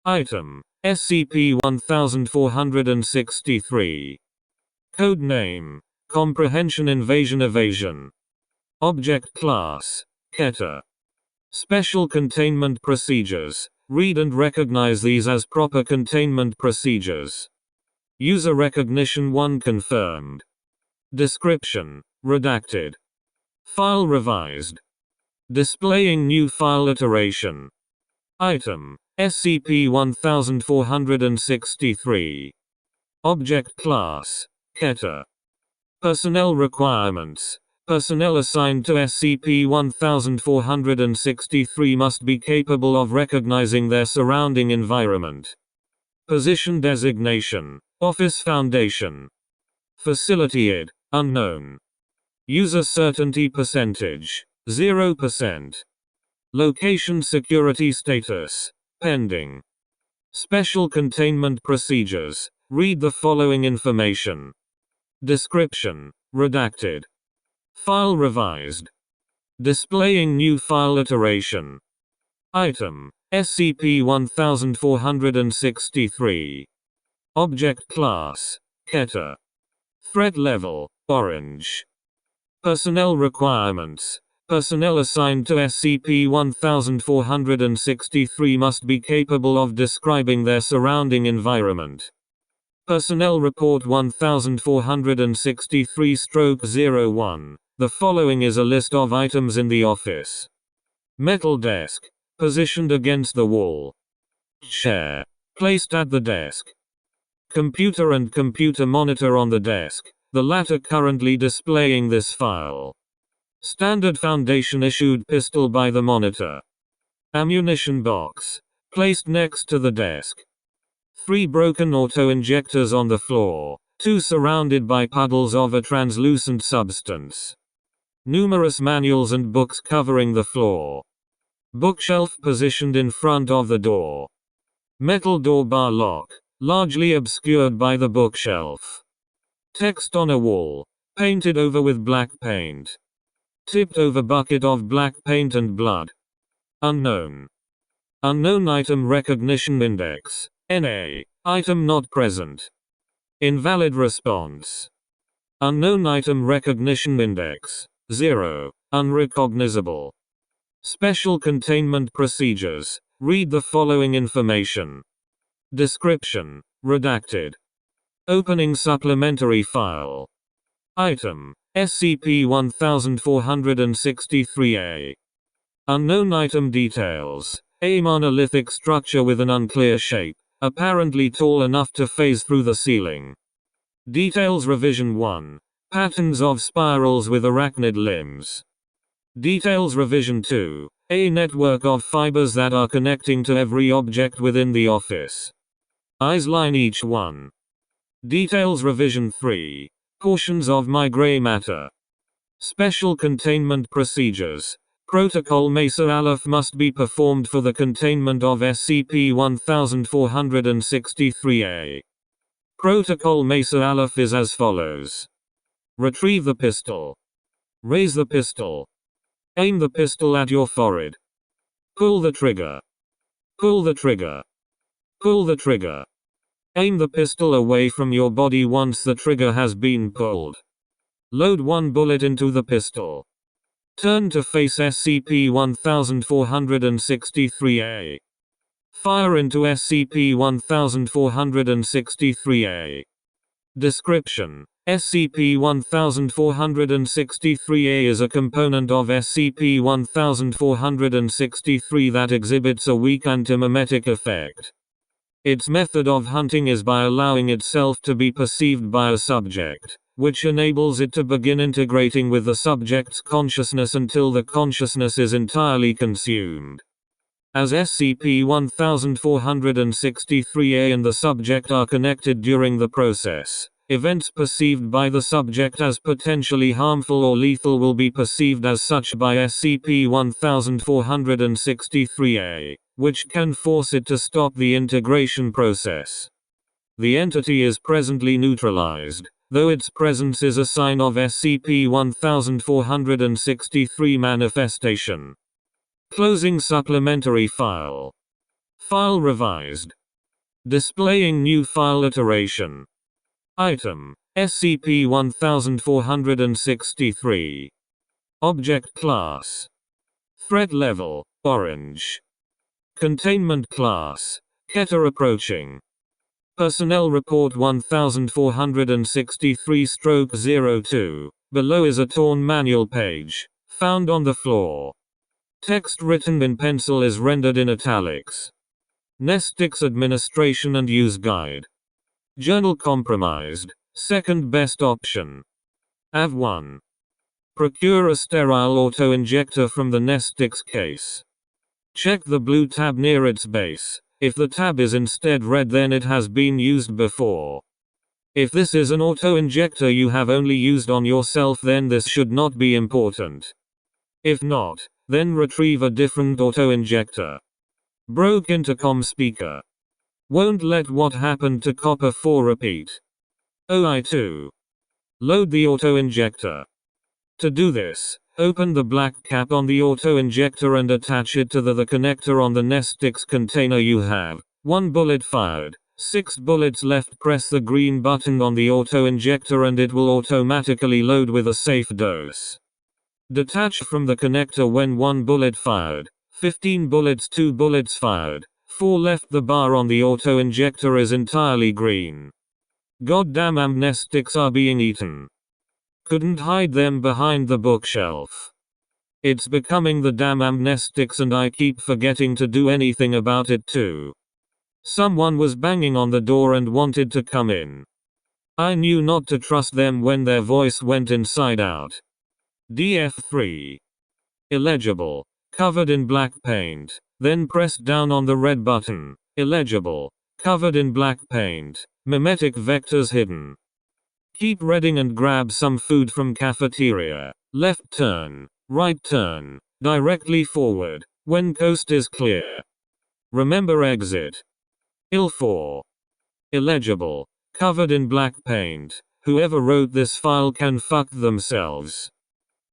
Item SCP-1463. Code name Comprehension Invasion Evasion. Object Class Keter. Special Containment Procedures. Read and recognize these as proper containment procedures. User Recognition 1 confirmed. Description redacted. File revised. Displaying new file iteration. Item SCP-1463. Object Class Keter. Personnel Requirements. Personnel assigned to SCP-1463 must be capable of recognizing their surrounding environment. Position designation: Office Foundation. Facility ID: unknown. User certainty percentage: 0%. Location security status: pending. Special containment procedures. Read the following information. Description redacted. File revised. Displaying new file iteration. Item SCP-1463. Object Class Keter. Threat Level Orange. Personnel Requirements. Personnel assigned to SCP-1463 must be capable of describing their surrounding environment. Personnel Report 1463/01. The following is a list of items in the office. Metal desk, positioned against the wall. Chair, placed at the desk. Computer and computer monitor on the desk, the latter currently displaying this file. Standard Foundation issued pistol by the monitor. Ammunition box, placed next to the desk. 3 broken auto injectors on the floor, 2 surrounded by puddles of a translucent substance. Numerous manuals and books covering the floor. Bookshelf positioned in front of the door. Metal door bar lock, largely obscured by the bookshelf. Text on a wall, painted over with black paint. Tipped over bucket of black paint and blood. Unknown. Unknown Item Recognition Index, NA. Item not present. Invalid response. Unknown Item Recognition Index, 0. Unrecognizable. Special Containment Procedures. Read the following information. Description redacted. Opening supplementary file. Item SCP-1463-A. Unknown Item Details. A monolithic structure with an unclear shape, apparently tall enough to phase through the ceiling. Details Revision 1. Patterns of spirals with arachnid limbs. Details Revision 2. A network of fibers that are connecting to every object within the office. Eyes line each one. Details Revision 3. Portions of my gray matter. Special Containment Procedures. Protocol Mesa Aleph must be performed for the containment of SCP-1463-A. Protocol Mesa Aleph is as follows. Retrieve the pistol. Raise the pistol. Aim the pistol at your forehead. Pull the trigger. Pull the trigger. Pull the trigger. Aim the pistol away from your body once the trigger has been pulled. Load 1 bullet into the pistol. Turn to face SCP-1463-A. Fire into SCP-1463-A. Description: SCP-1463-A is a component of SCP-1463 that exhibits a weak antimimetic effect. Its method of hunting is by allowing itself to be perceived by a subject, which enables it to begin integrating with the subject's consciousness until the consciousness is entirely consumed. As SCP-1463-A and the subject are connected during the process, events perceived by the subject as potentially harmful or lethal will be perceived as such by SCP-1463-A, which can force it to stop the integration process. The entity is presently neutralized, though its presence is a sign of SCP-1463 manifestation. Closing supplementary file. File revised. Displaying new file iteration. Item SCP-1463. Object class. Threat level, orange. Containment class, Keter approaching. Personnel report 1463/02. Below is a torn manual page, found on the floor. Text written in pencil is rendered in italics. Nestix Administration and Use Guide. Journal compromised. Second best option. AV1. Procure a sterile auto-injector from the Nestix case. Check the blue tab near its base. If the tab is instead red, then it has been used before. If this is an auto-injector you have only used on yourself, then this should not be important. If not, then retrieve a different auto-injector. Broke intercom speaker. Won't let what happened to Copper 4 repeat. OI2. Load the auto-injector. To do this, open the black cap on the auto-injector and attach it to the connector on the Nestix container you have. 1 bullet fired. 6 bullets left. Press the green button on the auto-injector and it will automatically load with a safe dose. Detach from the connector when 1 bullet fired. 15 bullets, 2 bullets fired. 4 left. The bar on the auto-injector is entirely green. Goddamn amnestics are being eaten. Couldn't hide them behind the bookshelf. It's becoming the damn amnestics and I keep forgetting to do anything about it too. Someone was banging on the door and wanted to come in. I knew not to trust them when their voice went inside out. DF3. Illegible. Covered in black paint. Then press down on the red button. Illegible. Covered in black paint. Mimetic vectors hidden. Keep reading and grab some food from cafeteria. Left turn. Right turn. Directly forward. When coast is clear. Remember exit. IL4. Illegible. Covered in black paint. Whoever wrote this file can fuck themselves.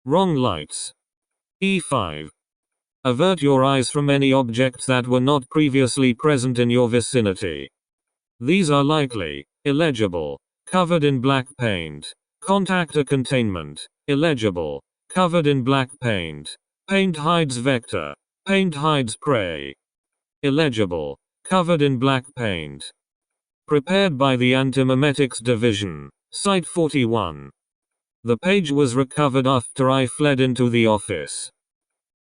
Wrong lights. E5. Avert your eyes from any objects that were not previously present in your vicinity. These are likely. Illegible. Covered in black paint. Contact a containment. Illegible. Covered in black paint. Paint hides vector. Paint hides prey. Illegible. Covered in black paint. Prepared by the Antimimetics Division. Site 41. The page was recovered after I fled into the office.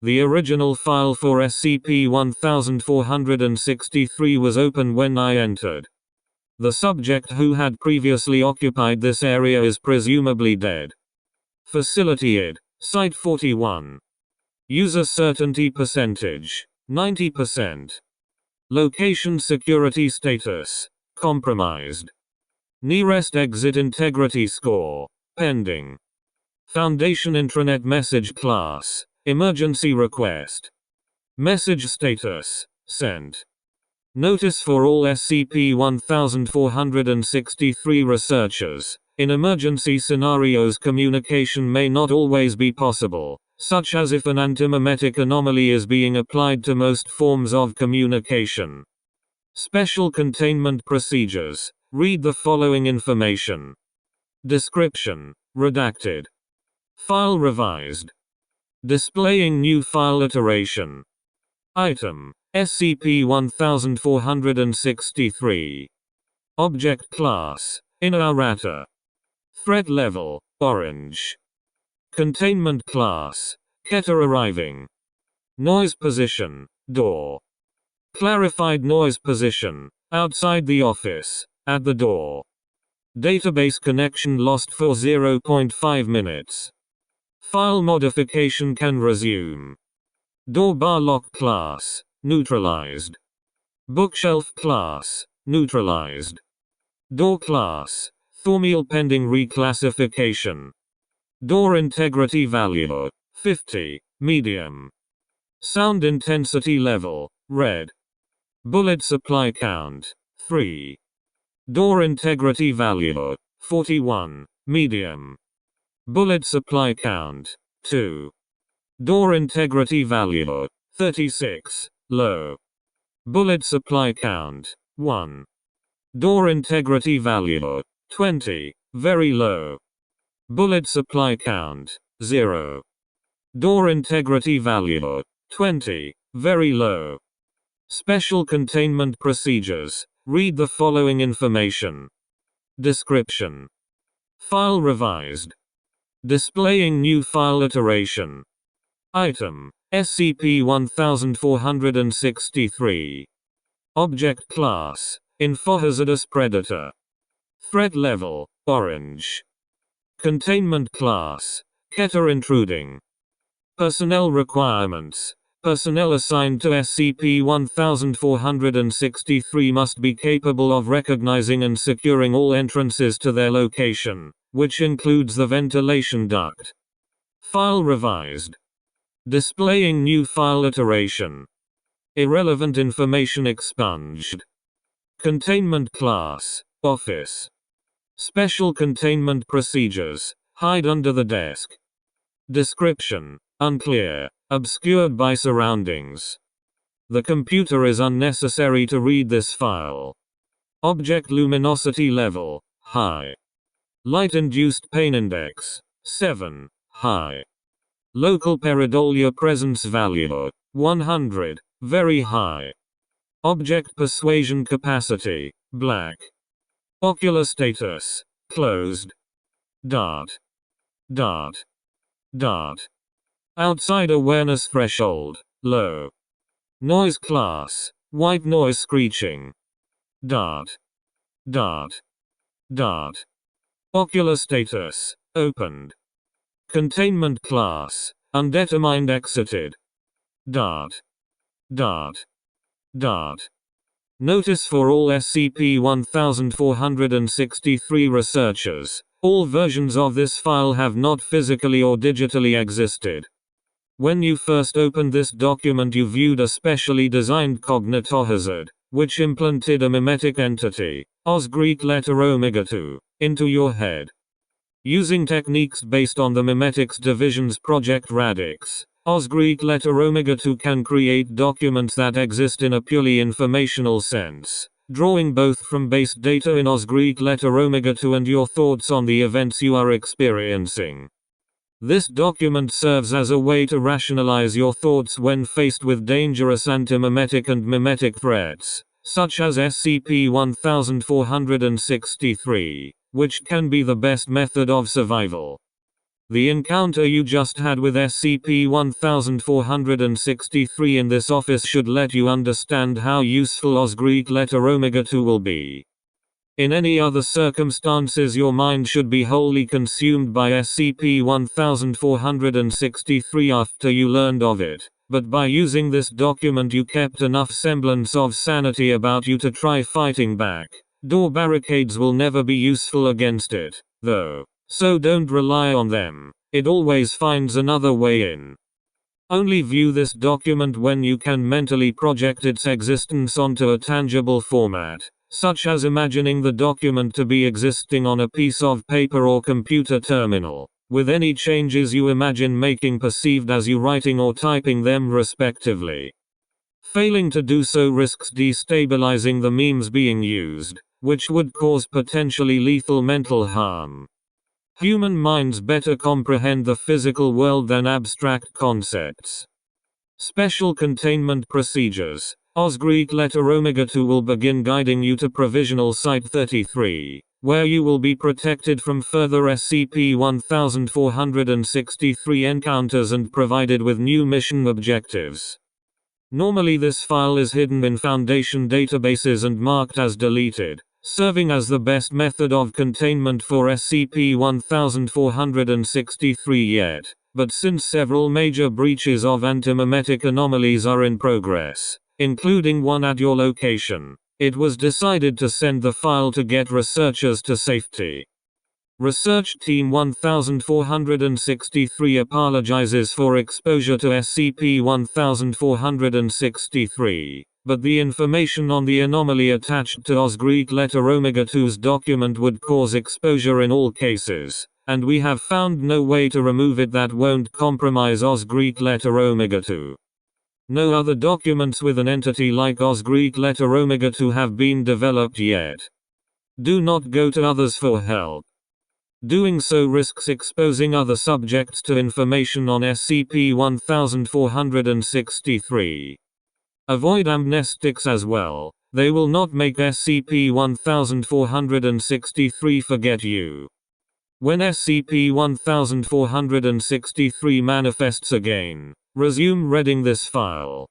The original file for SCP-1463 was open when I entered. The subject who had previously occupied this area is presumably dead. Facility ID. Site 41. User certainty percentage. 90%. Location security status. Compromised. Nearest exit integrity score. Pending. Foundation intranet message class. Emergency request. Message status. Sent. Notice for all SCP-1463 researchers. In emergency scenarios, communication may not always be possible, such as if an antimimetic anomaly is being applied to most forms of communication. Special containment procedures. Read the following information. Description. Redacted. File revised. Displaying new file iteration. Item. SCP-1463. Object class. Inarata. Threat level. Orange. Containment class. Keter arriving. Noise position. Door. Clarified noise position. Outside the office. At the door. Database connection lost for 0.5 minutes. File modification can resume. Door bar lock class. Neutralized. Bookshelf class. Neutralized. Door class. Thaumiel pending reclassification. Door integrity value. 50. Medium. Sound intensity level. Red. Bullet supply count. 3. Door integrity value. 41. Medium. Bullet supply count. 2. Door integrity value. 36. Low. Bullet supply count 1. Door integrity value 20, very low. Bullet supply count 0. Door integrity value 20, very low. Special containment procedures. Read the following information. Description. File revised. Displaying new file iteration. Item SCP-1463. Object class Infohazardous Predator. Threat level Orange. Containment class Keter Intruding. Personnel requirements. Personnel assigned to SCP-1463 must be capable of recognizing and securing all entrances to their location, which includes the ventilation duct. File revised. Displaying new file iteration. Irrelevant information expunged. Containment class Office. Special containment procedures. Hide under the desk. Description. Unclear. Obscured by surroundings. The computer is unnecessary to read this file. Object luminosity level high. Light-induced pain index 7, high. Local pareidolia presence value 100, very high. Object persuasion capacity black. Ocular status closed. Dart. Dart. Dart. Outside awareness threshold low. Noise class white noise screeching. Dart. Dart. Dart. Ocular status opened. Containment class undetermined exited. Dart. Dart. Dart. Notice for all SCP-1463 researchers. All versions of this file have not physically or digitally existed. When you first opened this document, you viewed a specially designed cognitohazard, which implanted a mimetic entity, Oz Greek letter Omega 2, into your head. Using techniques based on the Mimetics Division's Project Radix, Oz Greek letter Omega 2 can create documents that exist in a purely informational sense, drawing both from base data in Oz Greek letter Omega 2 and your thoughts on the events you are experiencing. This document serves as a way to rationalize your thoughts when faced with dangerous antimimetic and mimetic threats, such as SCP-1463, which can be the best method of survival. The encounter you just had with SCP-1463 in this office should let you understand how useful Oz Greek letter Omega 2 will be. In any other circumstances, your mind should be wholly consumed by SCP-1463 after you learned of it, but by using this document you kept enough semblance of sanity about you to try fighting back. Door barricades will never be useful against it, though, so don't rely on them. It always finds another way in. Only view this document when you can mentally project its existence onto a tangible format, such as imagining the document to be existing on a piece of paper or computer terminal, with any changes you imagine making perceived as you writing or typing them respectively. Failing to do so risks destabilizing the memes being used, which would cause potentially lethal mental harm. Human minds better comprehend the physical world than abstract concepts. Special containment procedures. Oz Greek letter Omega 2 will begin guiding you to Provisional Site 33, where you will be protected from further SCP-1463 encounters and provided with new mission objectives. Normally this file is hidden in Foundation databases and marked as deleted, serving as the best method of containment for SCP-1463 yet, but since several major breaches of antimimetic anomalies are in progress, including one at your location, it was decided to send the file to get researchers to safety. Research Team 1463 apologizes for exposure to SCP-1463, but the information on the anomaly attached to Oz Greek letter Omega 2's document would cause exposure in all cases, and we have found no way to remove it that won't compromise Oz Greek letter Omega 2. No other documents with an entity like Oz Greek letter Omega 2 have been developed yet. Do not go to others for help. Doing so risks exposing other subjects to information on SCP-1463. Avoid amnestics as well. They will not make SCP-1463 forget you. When SCP-1463 manifests again, resume reading this file.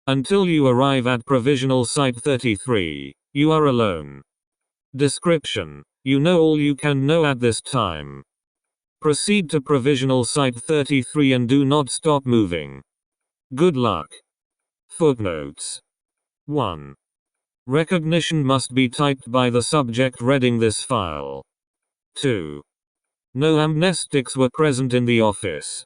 Until you arrive at Provisional Site 33, you are alone. Description: you know all you can know at this time. Proceed to Provisional Site 33 and do not stop moving. Good luck. Footnotes. 1. Recognition must be typed by the subject reading this file. 2. No amnestics were present in the office.